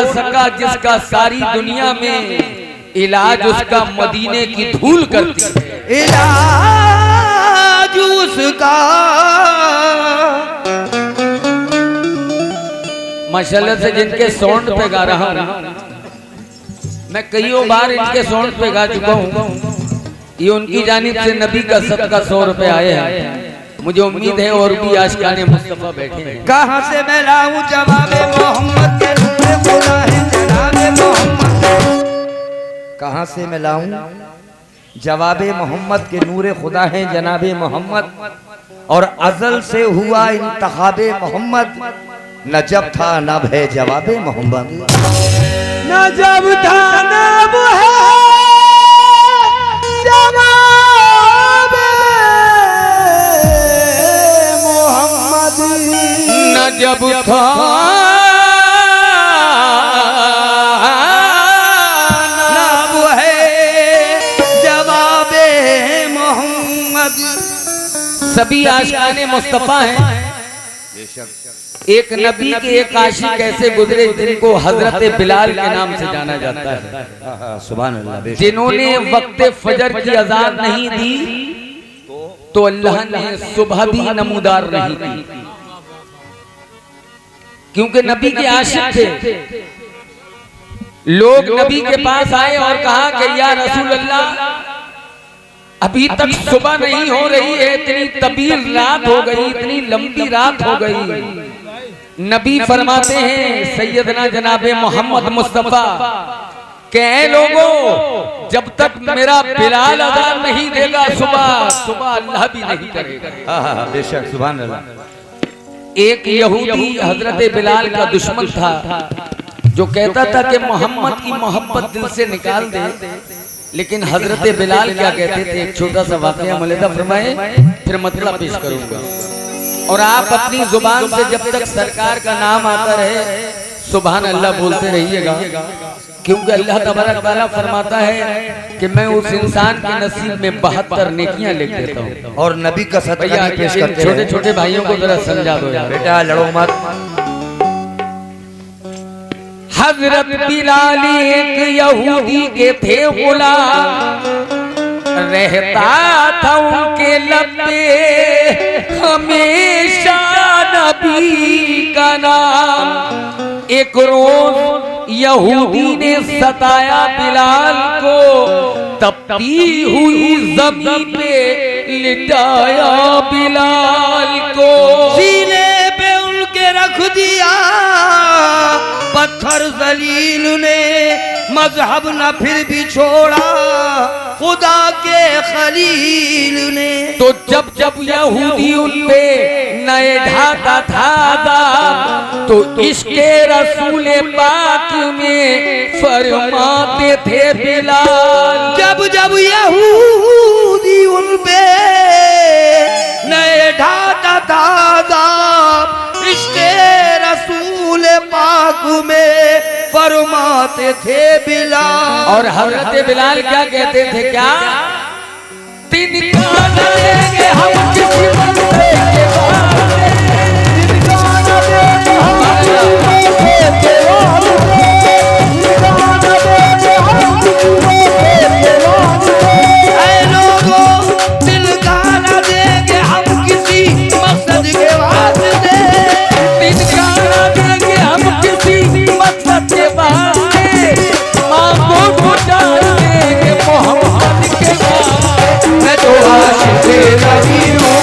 न सका जिसका सारी दुनिया में इलाज उसका मदीने की धूल करती है। इलाज उसका माशाल्लाह से जिनके साउंड पे गा रहा हूँ मैं, कईयों बार इनके साउंड पे गा चुका हूँ। ये उनकी जानिब से नबी का सदका 100 रुपए आए हैं। मुझे उम्मीद है और भी आशिकाने मुस्तफा बैठे हैं। कहाँ से मैं लाऊं जवाबे मोहम्मद के नूरे खुदा है जनाबे मोहम्मद। कहाँ से मैं लाऊं जवाबे मोहम्मद के नूरे खुदा है जनाबे मोहम्मद। और अजल से हुआ इंतखाबे मोहम्मद, न जब था नब है जवाबे मोहम्मद। न जब था नब है न जब था नब है जवाबे मोहम्मद। सभी आशिकाने मुस्तफा हैं। एक नबी के एक आशिक कैसे गुजरे जिनको हजरत बिलाल के नाम से जाना जाता है। सुभान अल्लाह। जिन्होंने वक्त फजर की अजान नहीं दी तो अल्लाह ने सुबह भी नमूदार नहीं की, क्योंकि नबी के आशिक थे। लोग नबी के पास आए और कहा कि या रसूल अल्लाह, अभी तक सुबह नहीं हो रही है, इतनी तवील रात हो गई, इतनी लंबी रात हो गई। नबी फरमाते हैं सैयदना जनाबे मोहम्मद मुस्तफा के लोगों, जब तक मेरा बिलाल अज़ान नहीं देगा सुबह अल्लाह भी नहीं करेगा। बेशक सुभान अल्लाह। एक यहूदी हजरत बिलाल का दुश्मन था जो कहता था कि मोहम्मद की मोहब्बत दिल से निकाल दे, लेकिन हजरत बिलाल क्या कहते थे, एक छोटा सा वाकया मुलाहिजा फरमाए, फिर मतलब पेश करूंगा। और आप अपनी जुबान से जब तक सरकार का नाम आता रहे सुभान अल्लाह बोलते रहिएगा, क्योंकि अल्लाह तबारक तआला फरमाता है कि मैं उस इंसान के नसीब में 72 नेकियां लिख देता हूँ। और नबी का सदका पेश करते छोटे छोटे भाइयों को जरा समझा दो यार। बेटा लड़ो मत। हजरत बिलाल एक यहूदी के थे गुलाम, रहता था उनके लब पे हमेशा नबी का नाम। एक रोज यहूदी ने सताया बिलाल को, तपती हुई ज़मीन पे लिटाया बिलाल को, सीने पे उनके रख दिया पत्थर जलील ने, मजहब न फिर भी छोड़ा खुदा के खलील ने। तो जब जब यहूदी उन पे नए ढाता था आज़ाद, तो इसके रसूल पाक में फरमाते थे बिलाल। जब जब यहूदी उन पे नए ढाता था आज़ाद, इसके रसूल पाक में फरमाते थे बिलाल। और हजरत बिलाल क्या कहते थे, क्या तिनका न देंगे हम किसी बंदे के वास्ते, तिनका न देंगे हम किसी बंदे के वास्ते, तिनका न देंगे हम किसी बंदे के वास्ते। ऐ लोगों तिनका न देंगे हम किसी मकसद के वास्ते, तिनका न देंगे हम किसी मकसद के वास्ते, मांगो तो जाएंगे मोहम्मद के वास्ते। मैं तो आशिक़ नबी हूँ।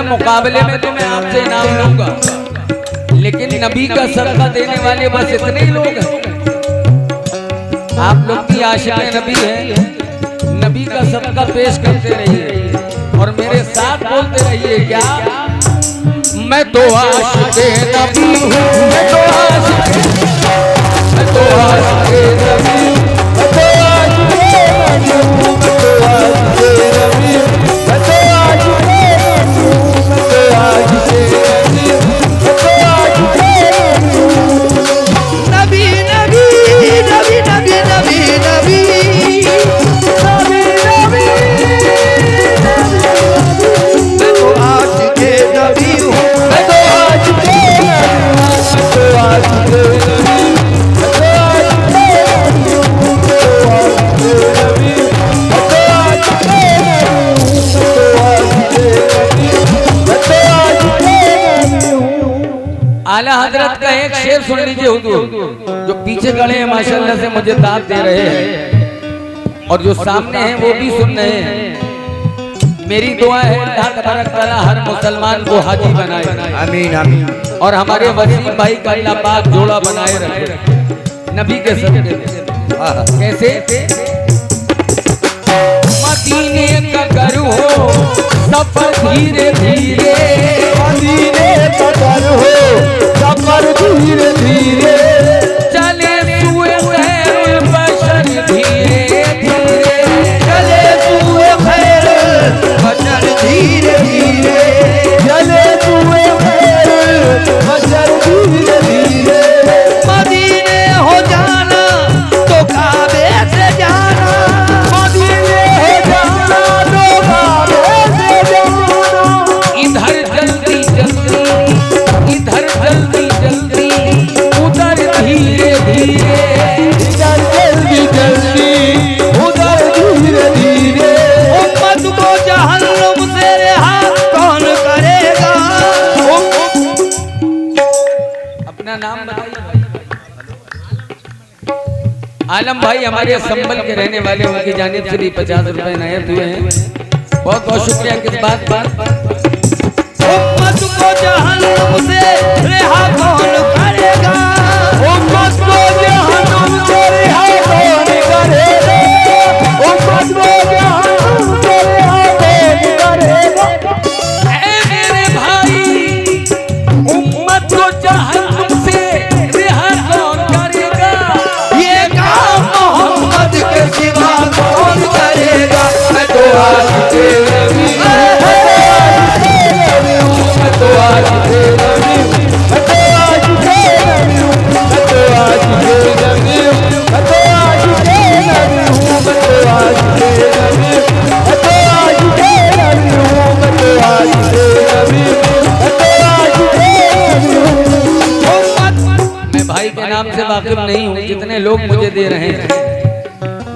मुकाबले में तो मैं आपसे इनाम लूंगा, लेकिन नबी का सदका देने वाले बस इतने ही लोग हैं। आप लोग भी आशिक़ नबी हैं, नबी का सदका पेश करते रहिए और मेरे साथ बोलते रहिए क्या, मैं तो आशिक़ नबी हूँ, मैं तो आशिक़ नबी, मैं तो आशिक़ नबी, मैं तो आशिक़ नबी हूँ, मैं तो आशिक़ नबी, मैं तो आशिक़ नबी हूँ, मैं तो आशिक़ नबी, मैं तो आशिक़ नबी, नबी नबी नबी नबी नबी नबी नबी, मैं तो आशिक़ नबी हूँ, मैं तो आशिक़ नबी, मैं तो आशिक़ नबी, मैं तो आशिक़ नबी, मैं तो आशिक़ नबी, मैं तो आशिक़ नबी हूँ। आला हजरत का एक शेर सुन लीजिए हुजूर, जो पीछे खड़े हैं माशाल्लाह से मुझे दाद दे रहे हैं और जो सामने हैं वो भी सुन रहे हैं। मेरी दुआ है अल्लाह तबारक तआला हर मुसलमान को हाजी बनाए, आमीन आमीन, और हमारे वसीम भाई का अल्लाह पाक जोड़ा बनाए रखे नबी के सदके। कैसे मदीने का घर हो सफर धीरे धीरे, मदीने का घर हो सफर धीरे धीरे, चले सुए खैरुल बशर धीरे धीरे, चले सुए खैरुल बशर धीरे धीरे, चले सुए खैरुल बशर धीरे धीरे, मदीने हो जाना तो काबे से जाना, मदीने हो जाना तो काबे से जाना, इधर जल्दी जल्दी, इधर जल्दी जल्दी, उधर धीरे धीरे, इधर जल्दी जल्दी, उधर धीरे धीरे, उम्मत को जहन्नुम से रिहा कौन करेगा। अपना नाम बताइए। आलम भाई हमारे संभल के रहने वाले, उनकी जानिब से भी 50 रुपए इनायत हुए हैं, बहुत बहुत शुक्रिया। किस बात पर उम्मत को जहन्नुम से रिहा कौन करेगा, उम्मत को जहन्नुम से रिहा कौन करेगा, उम्मत को जहन्नुम से रिहा कौन करेगा। ऐ मेरे भाई उम्मत को जहन्नुम से रिहा कौन करेगा, ये काम मोहम्मद के सिवा कौन करेगा। मैं तो आशिक़ नबी, मैं तो आशिक़ नबी, मैं तो आशिक़ नबी, मैं तो आशिक़ नबी, मैं तो आशिक़ नबी हूँ, मैं तो आशिक़ नबी, मैं तो आशिक़ नबी हूँ, मैं तो आशिक़ नबी, मैं तो आशिक़ नबी हूँ। मैं भाई के नाम से वाकिफ नहीं हूँ, जितने लोग मुझे दे रहे हैं,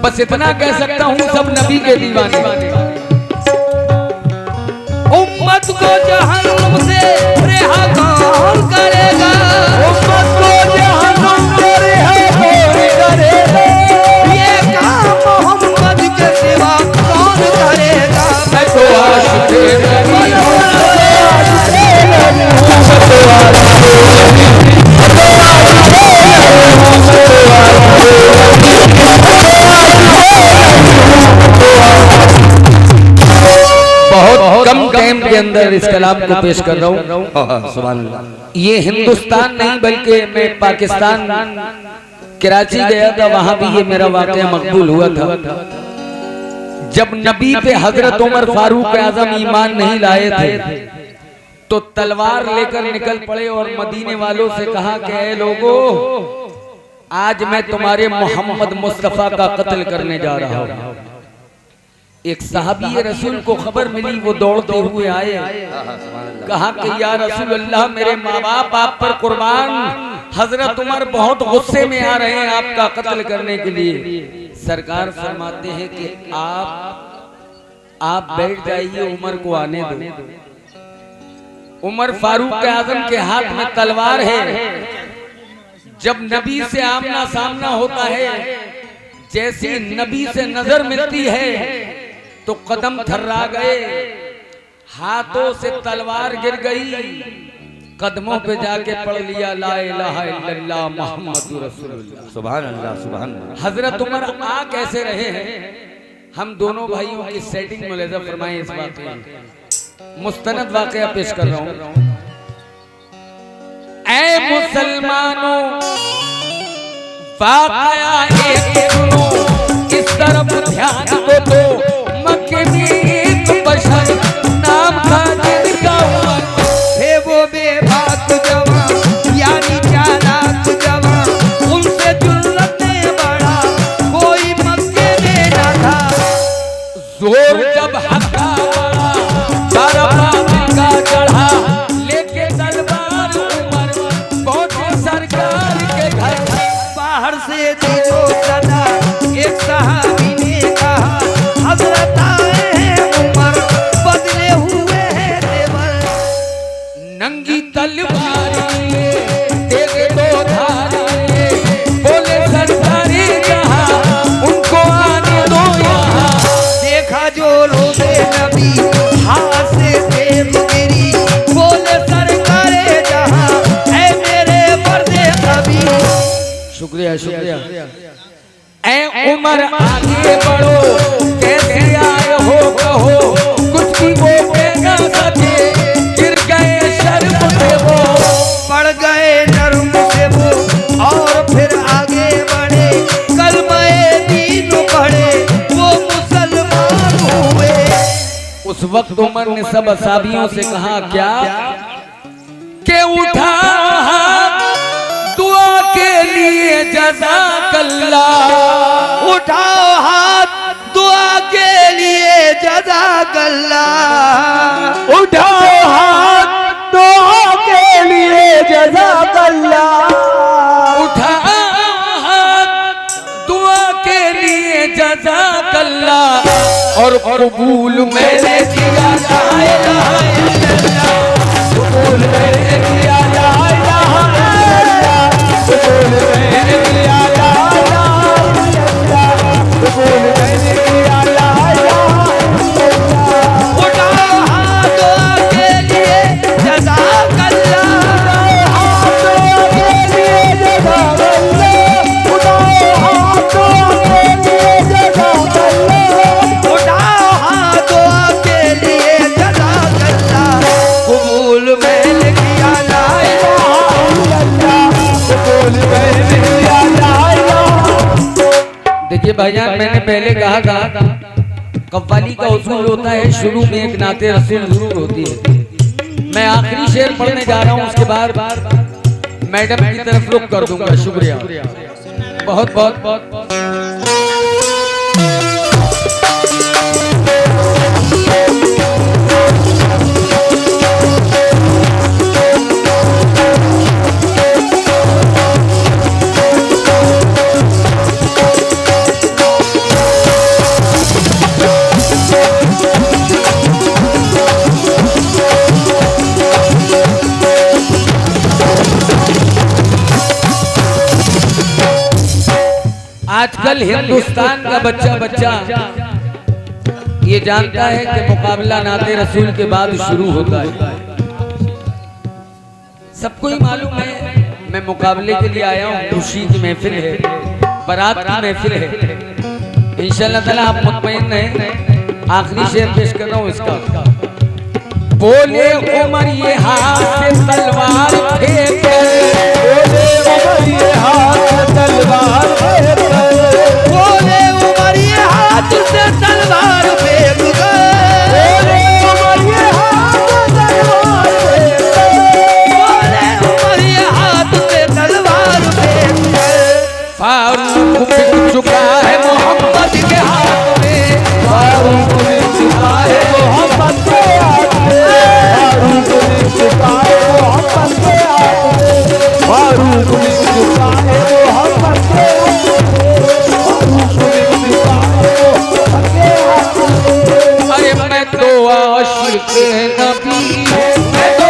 बस इतना कह सकता हूँ सब नबी के दीवाने। उम्मत को जहन्नुम से रिहा कौन करेगा, उम्मत को जहन्नुम से रिहा कौन करेगा, ये काम मोहम्मद के सिवा कौन करेगा। मैं तो आशिक़ नबी हूँ, मैं तो आशिक़ नबी हूँ, मैं तो आशिक़ नबी, मैं तो आशिक़ नबी हूँ, मैं तो बहुत कम टाइम के अंदर इस कलाम को पेश कर रहा हूँ। सुभान अल्लाह। ये हिंदुस्तान नहीं बल्कि मैं पाकिस्तान कराची गया था, वहां भी ये मेरा वाक़या मकबूल हुआ था। जब नबी पे हजरत उमर फारूक आजम ईमान नहीं लाए थे तो तलवार लेकर निकल पड़े और मदीने वालों से कहा कि ऐ लोगों, आज मैं तुम्हारे मोहम्मद मुस्तफा का कत्ल करने जा रहा हूँ। एक सहाबी रसूल को खबर मिली, वो दौड़ते हुए आए, कहा कि या रसूल अल्लाह, मेरे माँ बाप आप पर कुर्बान, हजरत उमर बहुत गुस्से में आ रहे हैं आपका कत्ल करने के लिए। सरकार फरमाते हैं कि आप बैठ जाइए, उमर को आने दो। उमर फारूक आजम के हाथ में तलवार है। जब नबी से आमना सामना होता है, जैसी नबी से नजर मिलती है तो कदम थर्रा गए, हाथों से तलवार गिर गई, कदमों पे जाके पढ़ लिया ला इलाहा इल्लल्लाह मुहम्मदुर रसूलुल्लाह। सुभान अल्लाह सुभान अल्लाह। हजरत उमर आ कैसे रहे हैं, हम दोनों भाइयों की सेटिंग मुलाजा फरमाएं। इस वाक़या मुस्तनद वाक़या पेश कर रहा हूं। ऐ मुसलमानों वाक़या एक सुनो, इस तरफ ध्यान दो। मक्के में एक बशर नाम था जिनका उमर, थे वो बेबाक जवान यानी चालाक जवान, उनसे जुर्रते बड़ा कोई मक्के में न था। जोर जब हक्का बड़ा सारा बातिल का चढ़ा, लेके तलवार उमर पहुंचे सरकार के घर। बाहर से दिलो सदा एक सहाबी ने कहा, हजरत आए हैं उमर बदले हुए हैं तेवर। नंगी तलवार लिए तेग दो धार लिए, बोले सरकारी जहां उनको आने दो यहाँ। देखा जो रोज़े नबी हाथ से तेज गिरी, बोले सरकारे जहां ऐ मेरे पर्दे कभी। शुक्रिया शुक्रिया। ऐ उमर आगे बढ़ो, कैसे आए हो कहो, कुछ भी वो कह ना सके, गिर गए शर्म से वो, पड़ गए नर्म से वो और फिर आगे बढ़े, कलमाए दीन पढ़े वो मुसलमान हुए। उस वक्त उमर ने सब असहाबियों से कहा क्या के उठा दुआ के लिए जज़ाकल्लाह, उठाओ हाथ दुआ के लिए जज़ाकल्लाह, उठाओ हाथ दुआ के लिए जज़ाकल्लाह, उठाओ हाथ दुआ के लिए जज़ाकल्लाह, और कबूल मैंने किया ला इलाहा इल्लल्लाह, कबूल मैंने किया ला इलाहा इल्लल्लाह, कबूल मैंने किया ला इलाहा इल्लल्लाह, कबूल मैंने किया ला इलाहा इल्लल्लाह। उठाओ हाथ दुआ के लिए जज़ाकल्लाह, हाथ दुआ के लिए जज़ाकल्लाह, उठाओ हाथ दुआ के लिए जज़ाकल्लाह, उठाओ हाथ दुआ के लिए जज़ाकल्लाह, कबूल मैंने किया ला इलाहा इल्लल्लाह, कबूल मैंने किया ला इलाहा। देखिए भाईजान, मैंने पहले कहा था कव्वाली का उसूल होता है शुरू में एक नाते रसूल जरूर होती है। मैं आखिरी शेर पढ़ने जा रहा हूँ, उसके बाद मैडम की तरफ रुख कर दूंगा। शुक्रिया बहुत बहुत बहुत। आजकल हिंदुस्तान का बच्चा बच्चा ये जानता है कि मुकाबला नाते रसूल के बाद शुरू होता है। सबको ही मालूम है मैं मुकाबले के लिए आया हूँ, खुशी की महफिल है, बारात की महफिल है। इंशाल्लाह ताला आप मुतमईन रहें। आखिरी शेर पेश कर रहा हूँ इसका। बोले उमर ये हाथ से तलवार फेंक, बोले उमर ये हाथ से तलवार फेंक, बोले उमर ये हाथ से तलवार फेंक गए, बोले उमर ये हाथ से तलवार फेंक, बोले उमर ये हाथ से तलवार फेंक गए। फारूक बिक चुका है मोहम्मद के हाथ में, फारूक बिक चुका है मोहम्मद के हाथ में, फारूक बिक चुका है मोहम्मद के हाथ में, फारूक बिक चुका है मोहम्मद के हाथ में, फारूक बिक चुका है मोहम्मद के हाथ में। अरे मैं तो आशिक नबी, मैं तो